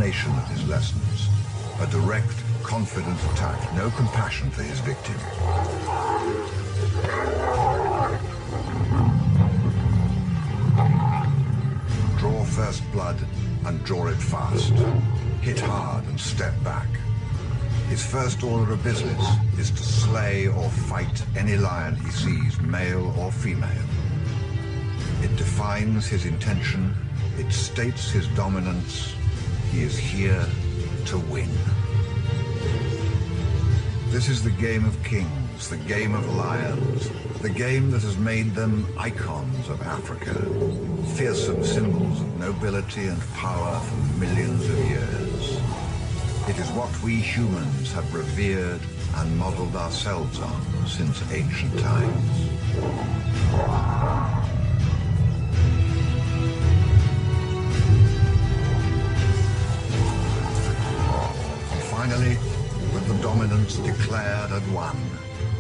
explanation of his lessons. A direct, confident attack, no compassion for his victim. Draw first blood and draw it fast. Hit hard and step back. His first order of business is to slay or fight any lion he sees, male or female. It defines his intention, it states his dominance. He is here to win. This is the game of kings, the game of lions, the game that has made them icons of Africa, fearsome symbols of nobility and power for millions of years. It is what we humans have revered and modeled ourselves on since ancient times. And finally, with the dominance declared and won,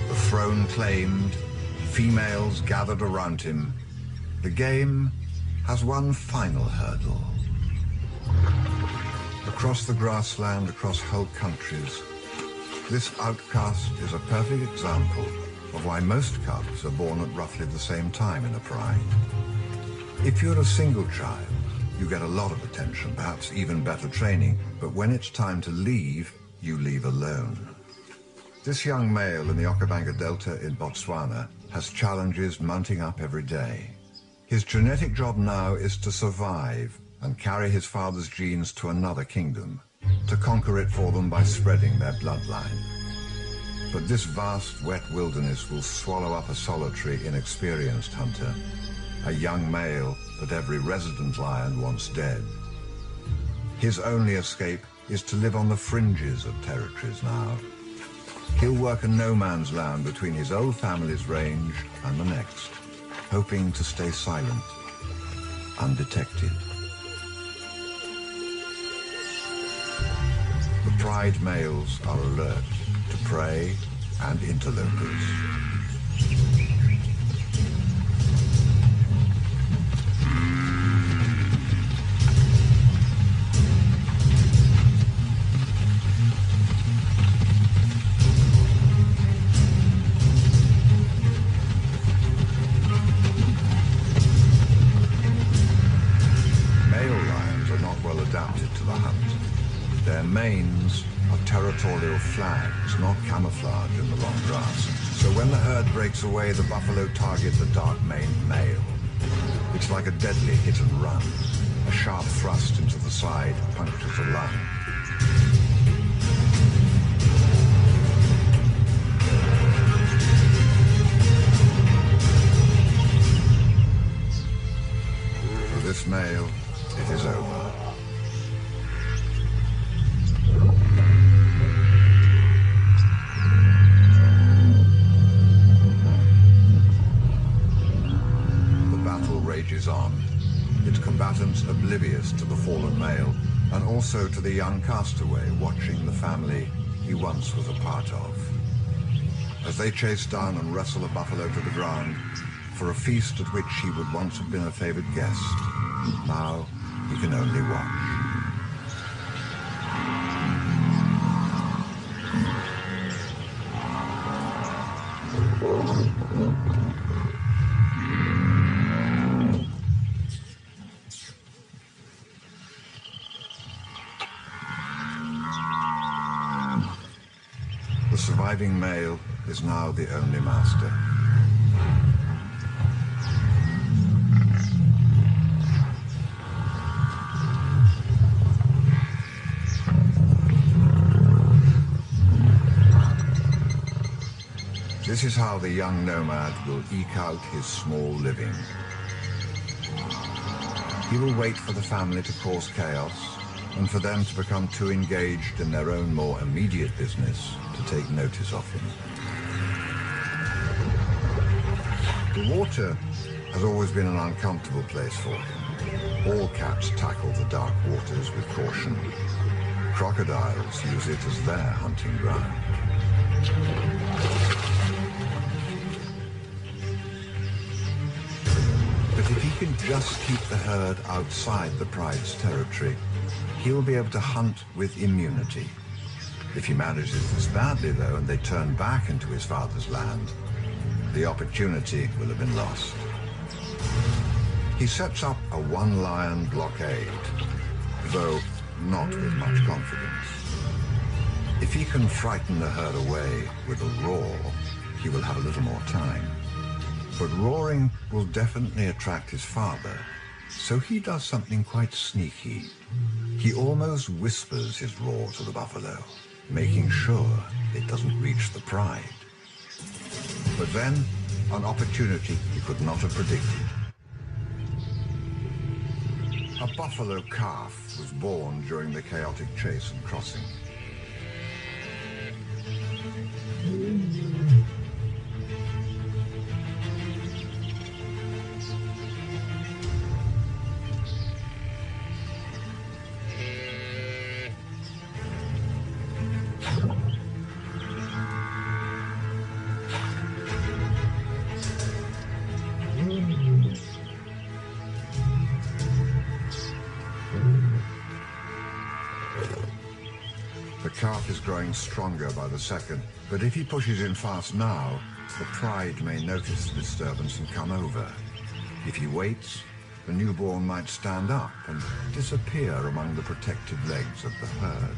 the throne claimed, females gathered around him, the game has one final hurdle. Across the grassland, across whole countries, this outcast is a perfect example of why most cubs are born at roughly the same time in a pride. If you're a single child, you get a lot of attention, perhaps even better training, but when it's time to leave, you leave alone. This young male in the Okavango Delta in Botswana has challenges mounting up every day. His genetic job now is to survive and carry his father's genes to another kingdom, to conquer it for them by spreading their bloodline. But this vast, wet wilderness will swallow up a solitary, inexperienced hunter, a young male that every resident lion wants dead. His only escape is to live on the fringes of territories now. He'll work a no-man's land between his old family's range and the next, hoping to stay silent, undetected. The pride males are alert to prey and interlopers. Their manes are territorial flags, not camouflage in the long grass. So when the herd breaks away, the buffalo target the dark-maned male. It's like a deadly hit and run. A sharp thrust into the side punctures a lung. For this male, it is over. Rages on, its combatants oblivious to the fallen male and also to the young castaway watching the family he once was a part of. As they chase down and wrestle a buffalo to the ground for a feast at which he would once have been a favored guest, now he can only watch. The surviving male is now the only master. This is how the young nomad will eke out his small living. He will wait for the family to cause chaos and for them to become too engaged in their own more immediate business to take notice of him. The water has always been an uncomfortable place for him. All cats tackle the dark waters with caution. Crocodiles use it as their hunting ground. But if he can just keep the herd outside the pride's territory, He will be able to hunt with immunity. If he manages this badly, though, and they turn back into his father's land, the opportunity will have been lost. He sets up a one-lion blockade, though not with much confidence. If he can frighten the herd away with a roar, he will have a little more time. But roaring will definitely attract his father, so he does something quite sneaky. He almost whispers his roar to the buffalo, making sure it doesn't reach the pride. But then, an opportunity he could not have predicted. A buffalo calf was born during the chaotic chase and crossing. The calf is growing stronger by the second, but if he pushes in fast now, the pride may notice the disturbance and come over. If he waits, the newborn might stand up and disappear among the protected legs of the herd.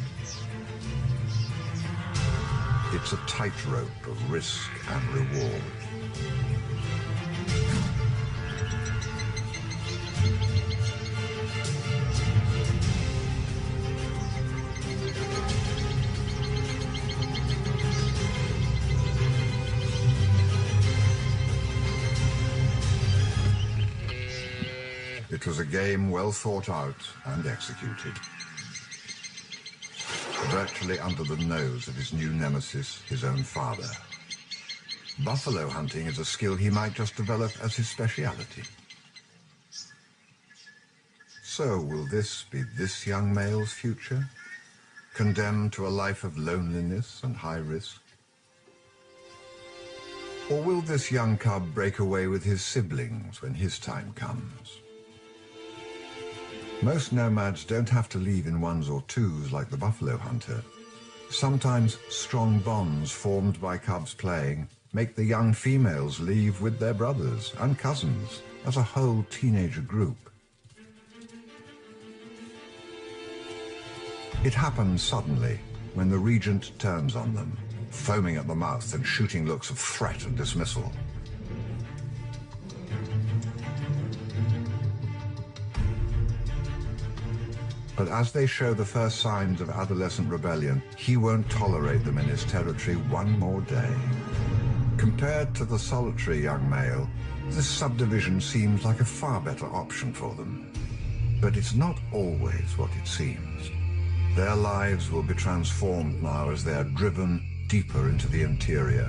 It's a tightrope of risk and reward. It was a game well thought out and executed. Virtually under the nose of his new nemesis, his own father. Buffalo hunting is a skill he might just develop as his speciality. So will this be this young male's future? Condemned to a life of loneliness and high risk? Or will this young cub break away with his siblings when his time comes? Most nomads don't have to leave in ones or twos like the buffalo hunter. Sometimes strong bonds formed by cubs playing make the young females leave with their brothers and cousins as a whole teenager group. It happens suddenly when the regent turns on them, foaming at the mouth and shooting looks of threat and dismissal. But as they show the first signs of adolescent rebellion, he won't tolerate them in his territory one more day. Compared to the solitary young male, this subdivision seems like a far better option for them. But it's not always what it seems. Their lives will be transformed now as they are driven deeper into the interior,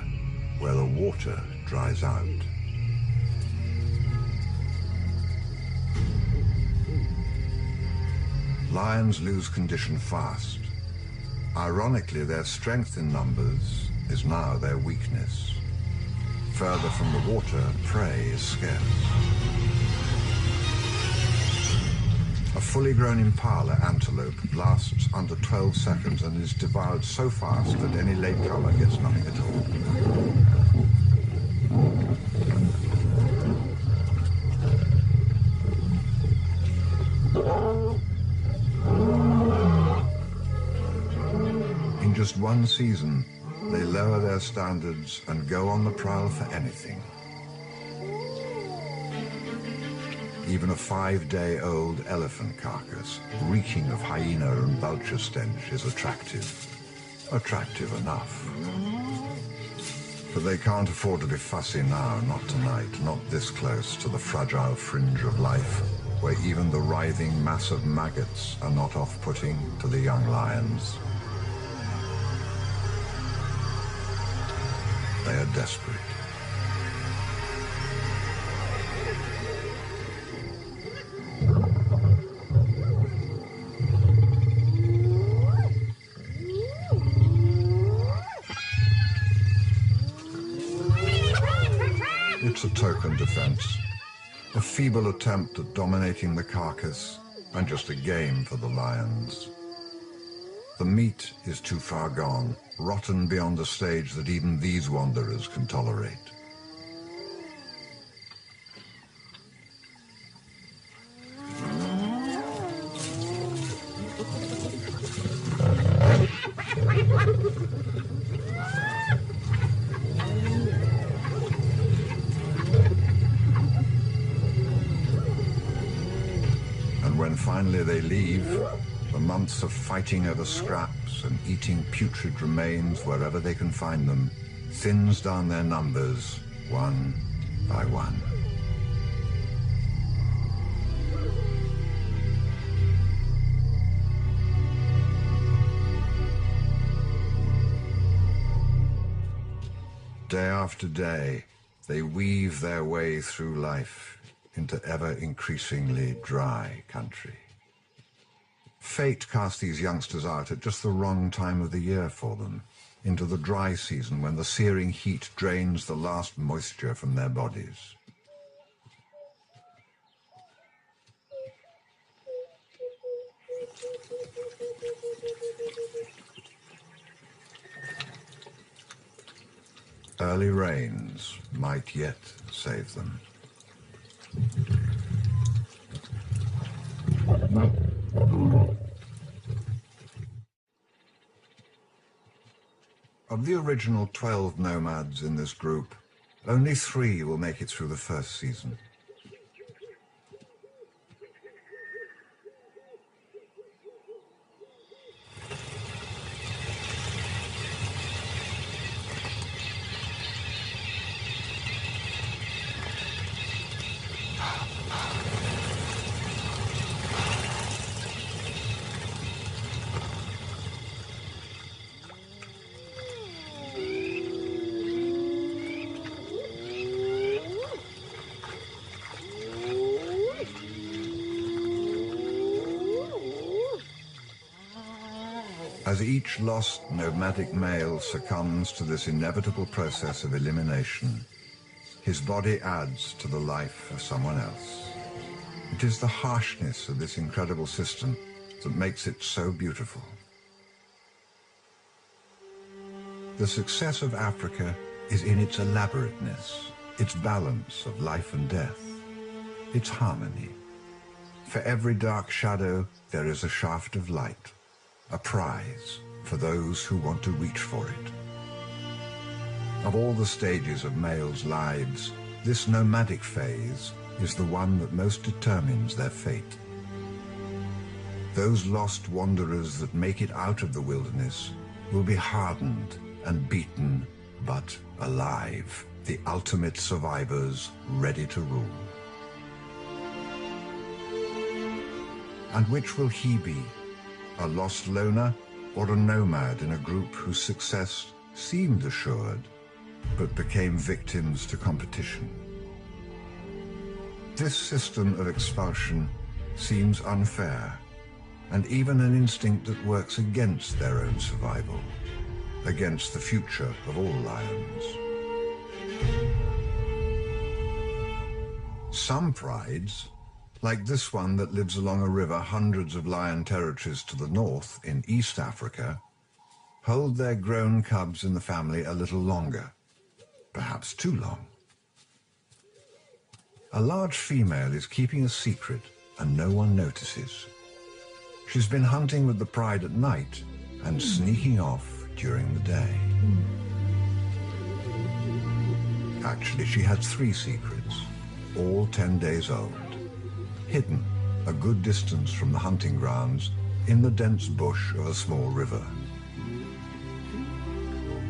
where the water dries out. Lions lose condition fast. Ironically, their strength in numbers is now their weakness. Further from the water, prey is scarce. A fully grown impala antelope lasts under 12 seconds and is devoured so fast that any latecomer gets nothing at all. In just one season, they lower their standards and go on the prowl for anything. Even a 5-day-old elephant carcass, reeking of hyena and vulture stench, is attractive. Attractive enough. But they can't afford to be fussy now, not tonight, not this close to the fragile fringe of life, where even the writhing mass of maggots are not off-putting to the young lions. They are desperate. It's a token defense, a feeble attempt at dominating the carcass, and just a game for the lions. The meat is too far gone, rotten beyond the stage that even these wanderers can tolerate. And when finally they leave, the months of fighting over scraps and eating putrid remains wherever they can find them thins down their numbers one by one. Day after day, they weave their way through life into ever-increasingly dry country. Fate cast these youngsters out at just the wrong time of the year for them, into the dry season when the searing heat drains the last moisture from their bodies. Early rains might yet save them. Of the original 12 nomads in this group, only 3 will make it through the first season. As each lost nomadic male succumbs to this inevitable process of elimination, his body adds to the life of someone else. It is the harshness of this incredible system that makes it so beautiful. The success of Africa is in its elaborateness, its balance of life and death, its harmony. For every dark shadow, there is a shaft of light, a prize for those who want to reach for it. Of all the stages of males' lives, this nomadic phase is the one that most determines their fate. Those lost wanderers that make it out of the wilderness will be hardened and beaten, but alive, the ultimate survivors ready to rule. And which will he be? A lost loner or a nomad in a group whose success seemed assured, but became victims to competition? This system of expulsion seems unfair, and even an instinct that works against their own survival, against the future of all lions. Some prides, like this one that lives along a river hundreds of lion territories to the north in East Africa, hold their grown cubs in the family a little longer, perhaps too long. A large female is keeping a secret and no one notices. She's been hunting with the pride at night and sneaking off during the day. Actually, she had 3 secrets, all 10 days old, hidden a good distance from the hunting grounds in the dense bush of a small river.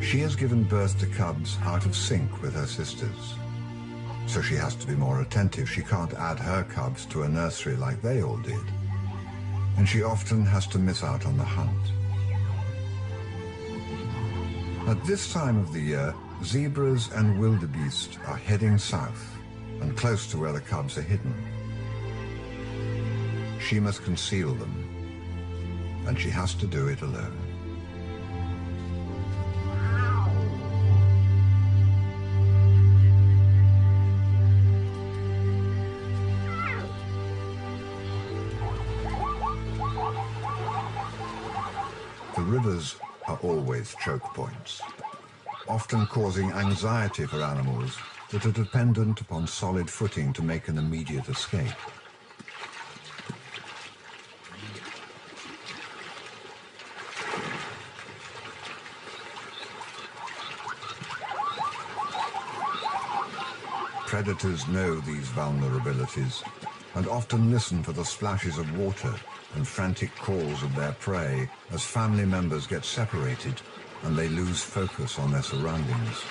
She has given birth to cubs out of sync with her sisters, so she has to be more attentive. She can't add her cubs to a nursery like they all did, and she often has to miss out on the hunt. At this time of the year, zebras and wildebeest are heading south and close to where the cubs are hidden. She must conceal them, and she has to do it alone. rivers are always choke points, often causing anxiety for animals that are dependent upon solid footing to make an immediate escape. Predators know these vulnerabilities and often listen for the splashes of water and frantic calls of their prey as family members get separated and they lose focus on their surroundings.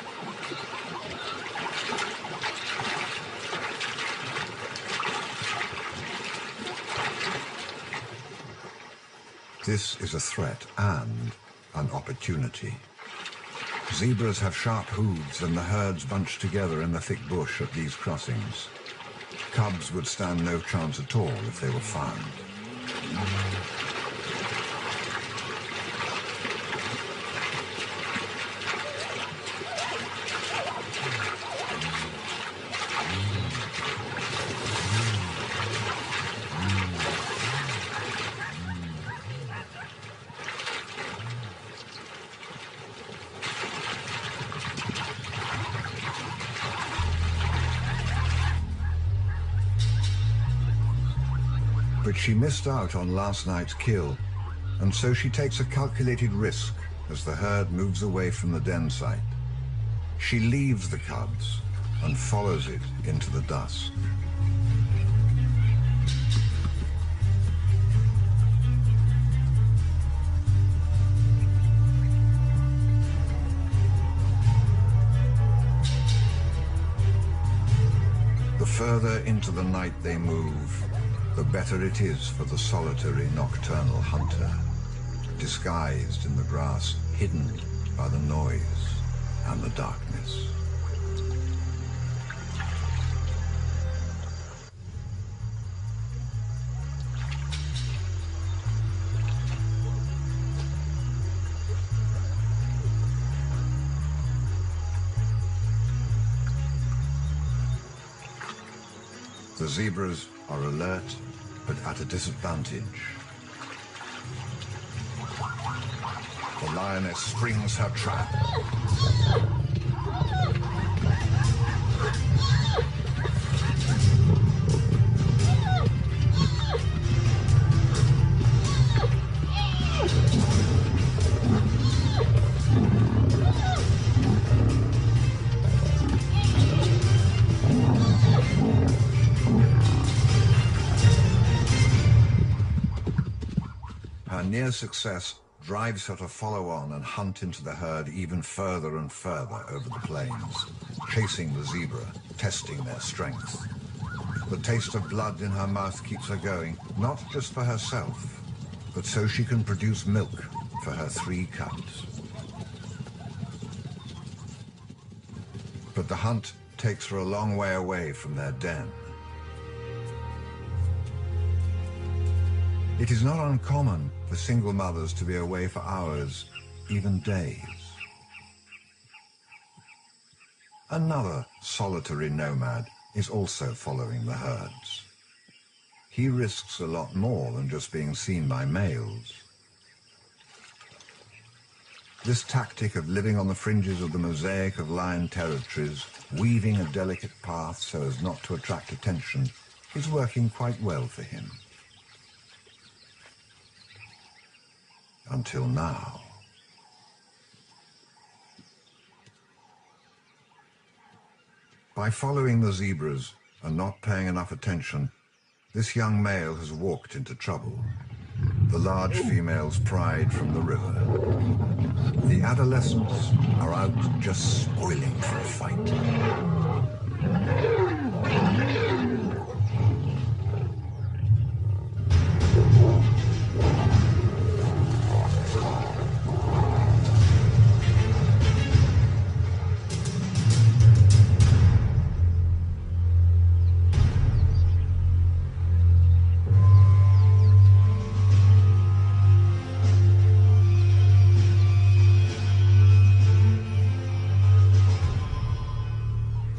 This is a threat and an opportunity. Zebras have sharp hooves and the herds bunch together in the thick bush at these crossings. Cubs would stand no chance at all if they were found. But she missed out on last night's kill, and so she takes a calculated risk as the herd moves away from the den site. She leaves the cubs and follows it into the dusk. The further into the night they move, the better it is for the solitary nocturnal hunter, disguised in the grass, hidden by the noise and the darkness. The zebras are alert, but at a disadvantage. The lioness springs her trap. Her near success drives her to follow on and hunt into the herd even further and further over the plains, chasing the zebra, testing their strength. The taste of blood in her mouth keeps her going, not just for herself, but so she can produce milk for her 3 cubs. But the hunt takes her a long way away from their den. It is not uncommon for single mothers to be away for hours, even days. Another solitary nomad is also following the herds. He risks a lot more than just being seen by males. This tactic of living on the fringes of the mosaic of lion territories, weaving a delicate path so as not to attract attention, is working quite well for him. Until now. By following the zebras and not paying enough attention, this young male has walked into trouble. The large females pride from the river. The adolescents are out just spoiling for a fight.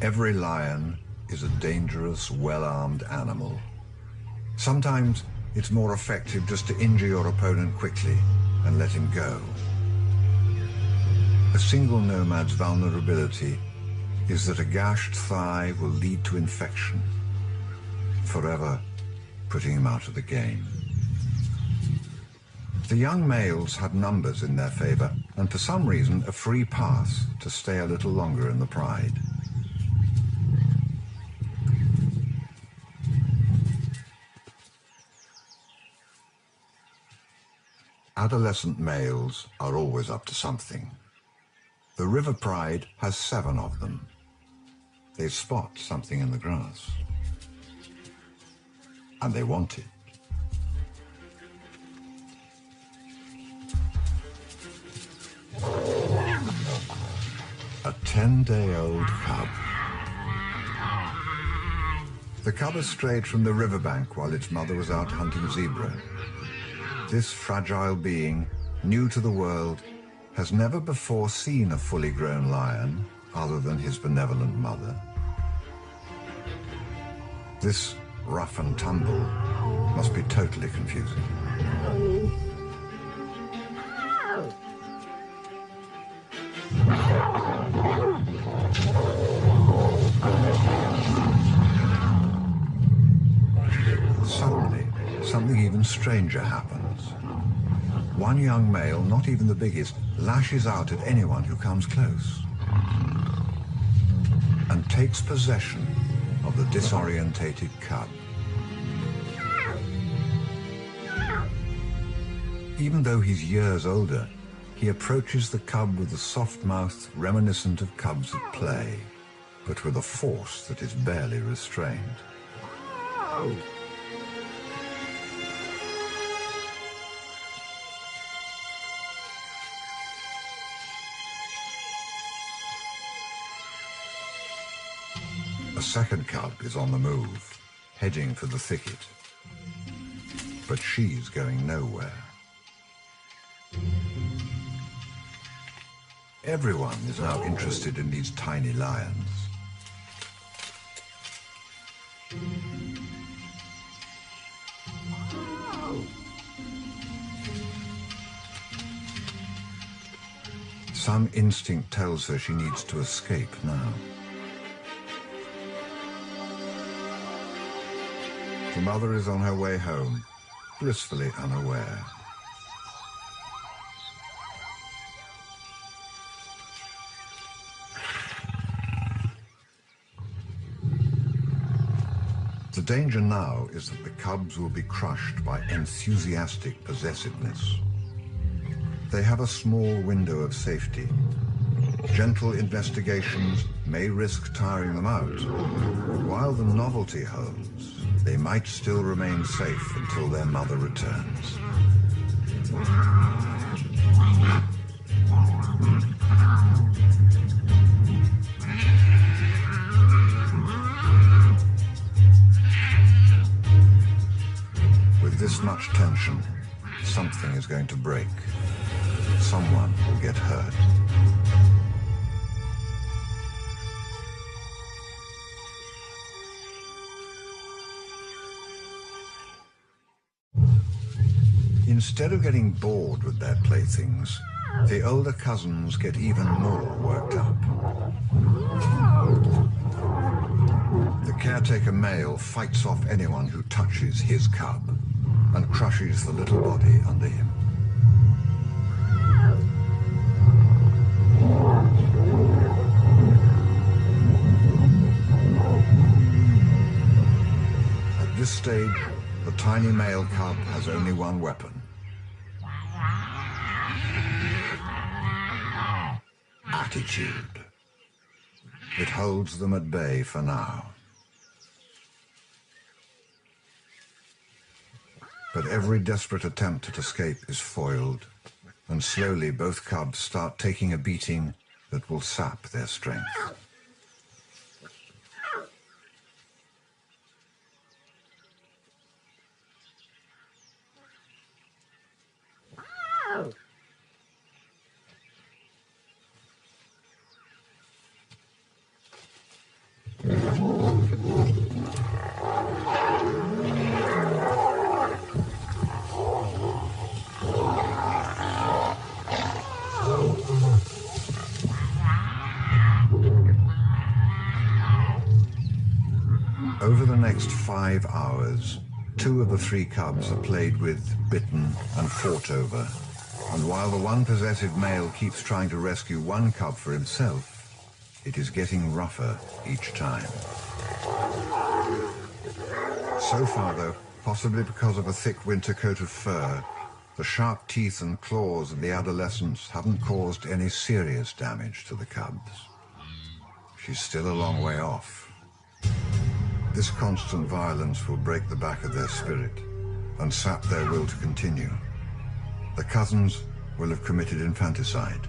Every lion is a dangerous, well-armed animal. Sometimes it's more effective just to injure your opponent quickly and let him go. A single nomad's vulnerability is that a gashed thigh will lead to infection, forever putting him out of the game. The young males had numbers in their favor, and for some reason a free pass to stay a little longer in the pride. Adolescent males are always up to something. The river pride has 7 of them. They spot something in the grass, and they want it. A 10-day-old cub. The cub has strayed from the riverbank while its mother was out hunting zebra. This fragile being, new to the world, has never before seen a fully grown lion other than his benevolent mother. This rough and tumble must be totally confusing. Suddenly, something even stranger happens. One young male, not even the biggest, lashes out at anyone who comes close and takes possession of the disorientated cub. Even though he's years older, he approaches the cub with a soft mouth reminiscent of cubs at play, but with a force that is barely restrained. A second cub is on the move, heading for the thicket. But she's going nowhere. Everyone is now interested in these tiny lions. Some instinct tells her she needs to escape now. The mother is on her way home, blissfully unaware. The danger now is that the cubs will be crushed by enthusiastic possessiveness. They have a small window of safety. Gentle investigations may risk tiring them out, but while the novelty holds, they might still remain safe until their mother returns. With this much tension, something is going to break. Someone will get hurt. Instead of getting bored with their playthings, the older cousins get even more worked up. The caretaker male fights off anyone who touches his cub and crushes the little body under him. At this stage, the tiny male cub has only one weapon. Attitude. It holds them at bay for now. But every desperate attempt at escape is foiled, and slowly both cubs start taking a beating that will sap their strength. Over the next 5 hours, 2 of the 3 cubs are played with, bitten, and fought over. And while the one possessive male keeps trying to rescue one cub for himself, it is getting rougher each time. So far, though, possibly because of a thick winter coat of fur, the sharp teeth and claws of the adolescents haven't caused any serious damage to the cubs. She's still a long way off. This constant violence will break the back of their spirit and sap their will to continue. The cousins will have committed infanticide.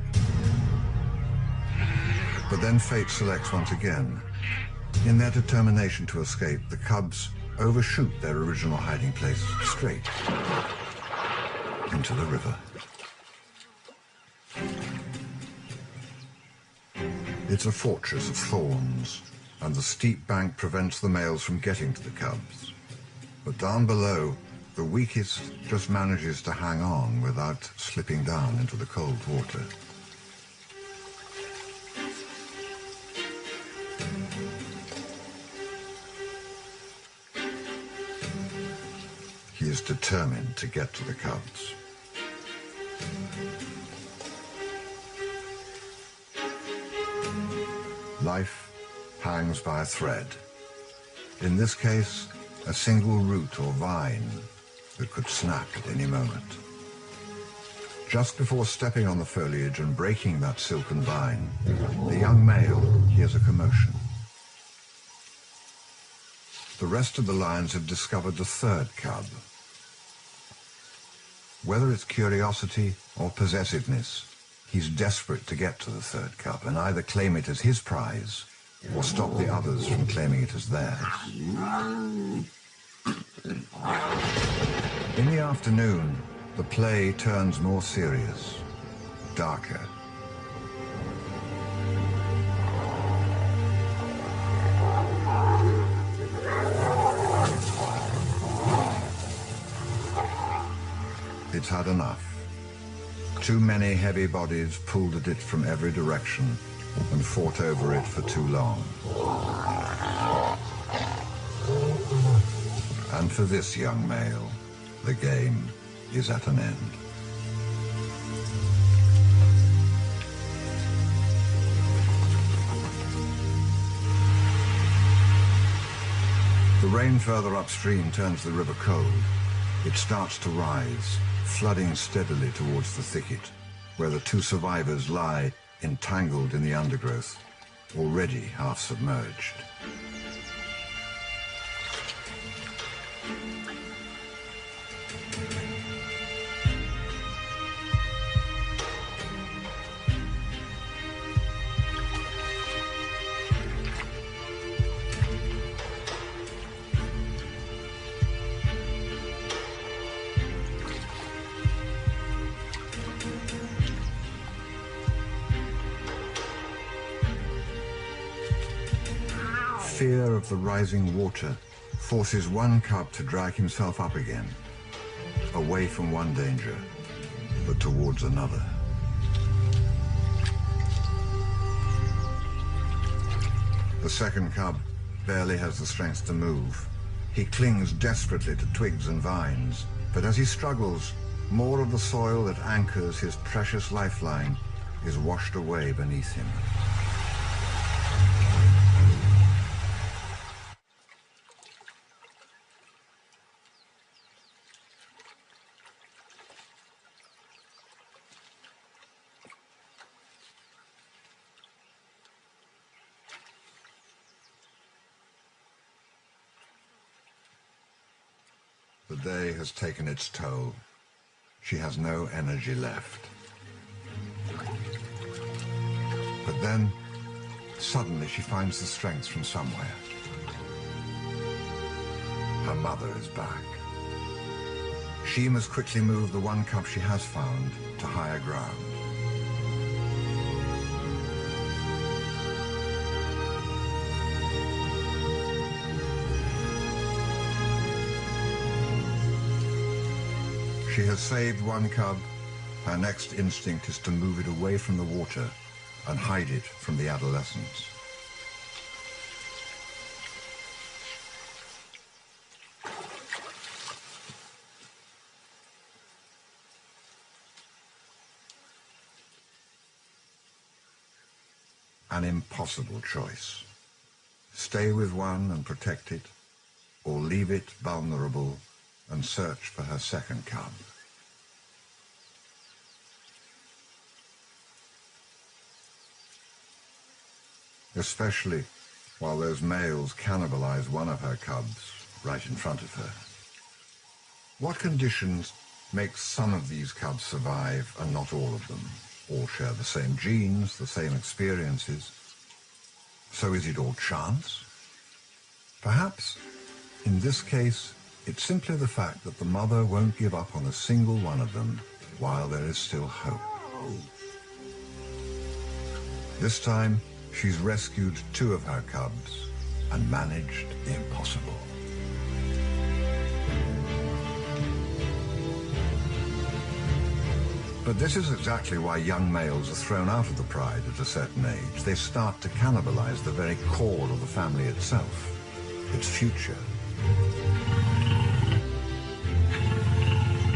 But then fate selects once again. In their determination to escape, the cubs overshoot their original hiding place straight into the river. It's a fortress of thorns, and the steep bank prevents the males from getting to the cubs. But down below, the weakest just manages to hang on without slipping down into the cold water. He is determined to get to the cubs. Life hangs by a thread. In this case, a single root or vine that could snap at any moment. Just before stepping on the foliage and breaking that silken vine, the young male hears a commotion. The rest of the lions have discovered the third cub. Whether it's curiosity or possessiveness, he's desperate to get to the third cub and either claim it as his prize or stop the others from claiming it as theirs. In the afternoon, the play turns more serious, darker. It's had enough. Too many heavy bodies pulled at it from every direction and fought over it for too long. And for this young male, the game is at an end. The rain further upstream turns the river cold. It starts to rise, flooding steadily towards the thicket, where the 2 survivors lie entangled in the undergrowth, already half submerged. Fear of the rising water forces one cub to drag himself up again, away from one danger, but towards another. The second cub barely has the strength to move. He clings desperately to twigs and vines, but as he struggles, more of the soil that anchors his precious lifeline is washed away beneath him. The day has taken its toll. She has no energy left. But then, suddenly she finds the strength from somewhere. Her mother is back. She must quickly move the one cub she has found to higher ground. She has saved one cub. Her next instinct is to move it away from the water and hide it from the adolescents. an impossible choice. Stay with one and protect it, or leave it vulnerable and search for her second cub. Especially while those males cannibalize one of her cubs right in front of her. What conditions make some of these cubs survive and not all of them? All share the same genes, the same experiences. So is it all chance? Perhaps, in this case, it's simply the fact that the mother won't give up on a single one of them while there is still hope. This time, she's rescued 2 of her cubs and managed the impossible. But this is exactly why young males are thrown out of the pride at a certain age. They start to cannibalize the very core of the family itself, its future.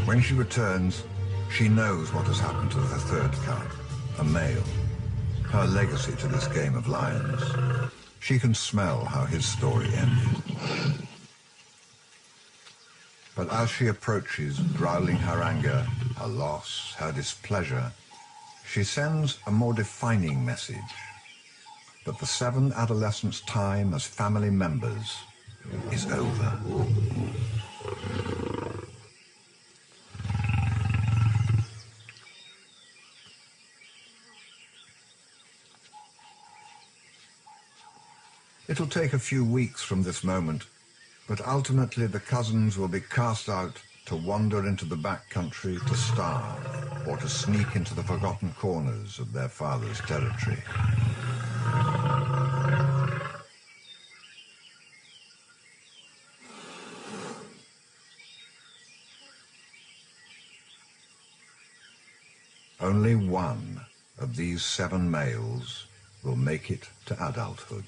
When she returns, she knows what has happened to the third cub, a male, her legacy to this game of lions. She can smell how his story ended. But as she approaches, growling her anger, her loss, her displeasure, she sends a more defining message, that the 7 adolescents' time as family members is over. It'll take a few weeks from this moment, but ultimately the cousins will be cast out to wander into the back country to starve or to sneak into the forgotten corners of their father's territory. Only one of these 7 males will make it to adulthood.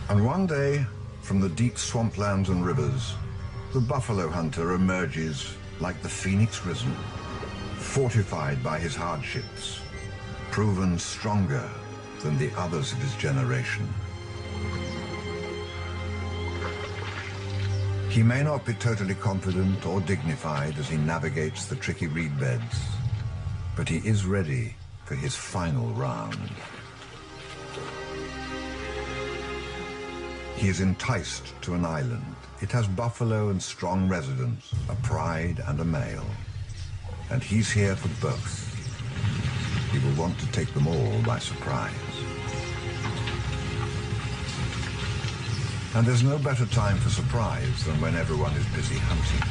And one day, from the deep swamplands and rivers, the buffalo hunter emerges like the phoenix risen, fortified by his hardships, proven stronger than the others of his generation. He may not be totally confident or dignified as he navigates the tricky reed beds, but he is ready for his final round. He is enticed to an island. It has buffalo and strong residents, a pride and a male. And he's here for both. He will want to take them all by surprise. And there's no better time for surprise than when everyone is busy hunting.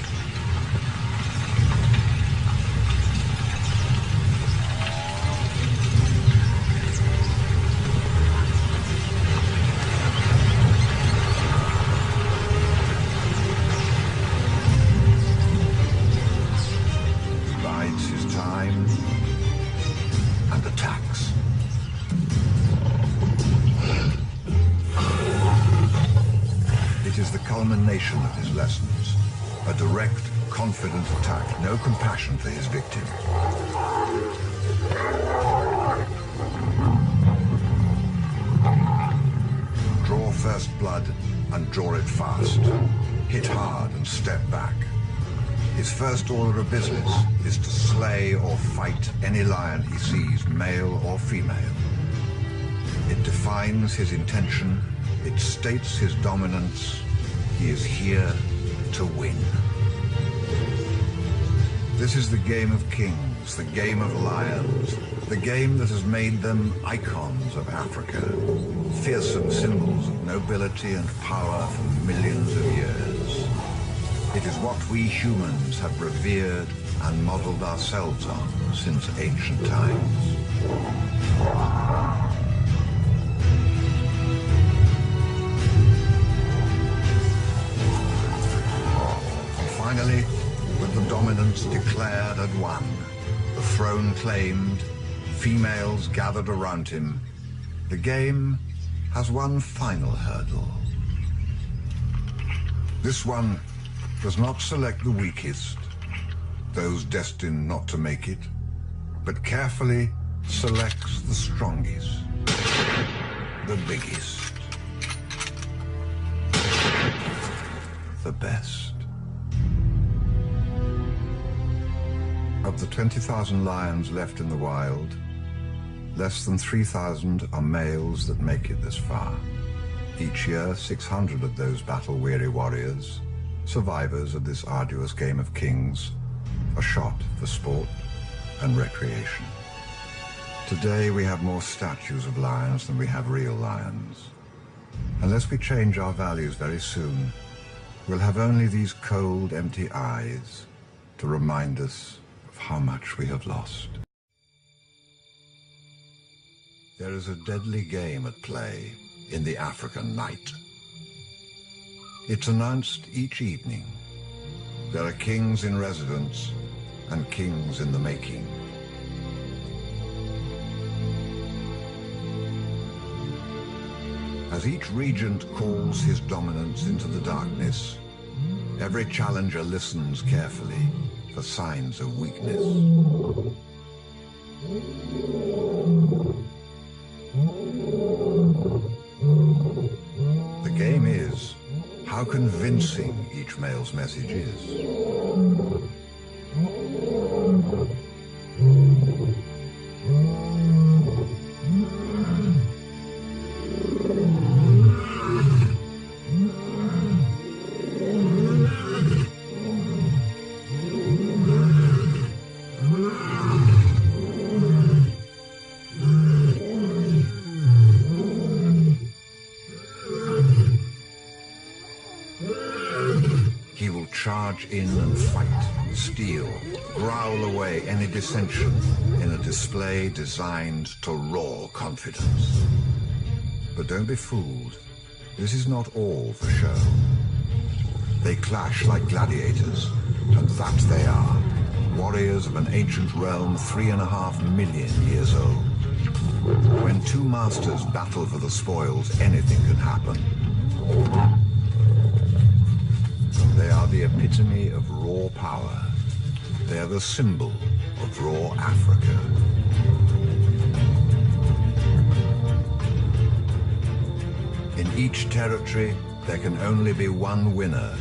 Culmination of his lessons, a direct, confident attack, no compassion for his victim. Draw first blood and draw it fast. Hit hard and step back. His first order of business is to slay or fight any lion he sees, male or female. It defines his intention, it states his dominance. He is here to win. This is the game of kings, the game of lions, the game that has made them icons of Africa, fearsome symbols of nobility and power for millions of years. It is what we humans have revered and modeled ourselves on since ancient times. Finally, with the dominance declared and won, the throne claimed, females gathered around him, the game has one final hurdle. This one does not select the weakest, those destined not to make it, but carefully selects the strongest, the biggest, the best. Of the 20,000 lions left in the wild, less than 3,000 are males that make it this far. Each year, 600 of those battle-weary warriors, survivors of this arduous game of kings, are shot for sport and recreation. Today, we have more statues of lions than we have real lions. Unless we change our values very soon, we'll have only these cold, empty eyes to remind us of how much we have lost. There is a deadly game at play in the African night. It's announced each evening. There are kings in residence and kings in the making. As each regent calls his dominance into the darkness, every challenger listens carefully for signs of weakness. The game is how convincing each male's message is. He will charge in and fight, steal, growl away any dissension in a display designed to roar confidence. But don't be fooled. This is not all for show. They clash like gladiators, and that they are. Warriors of an ancient realm 3.5 million years old. When two masters battle for the spoils, anything can happen. They are the epitome of raw power. They are the symbol of raw Africa. In each territory, there can only be one winner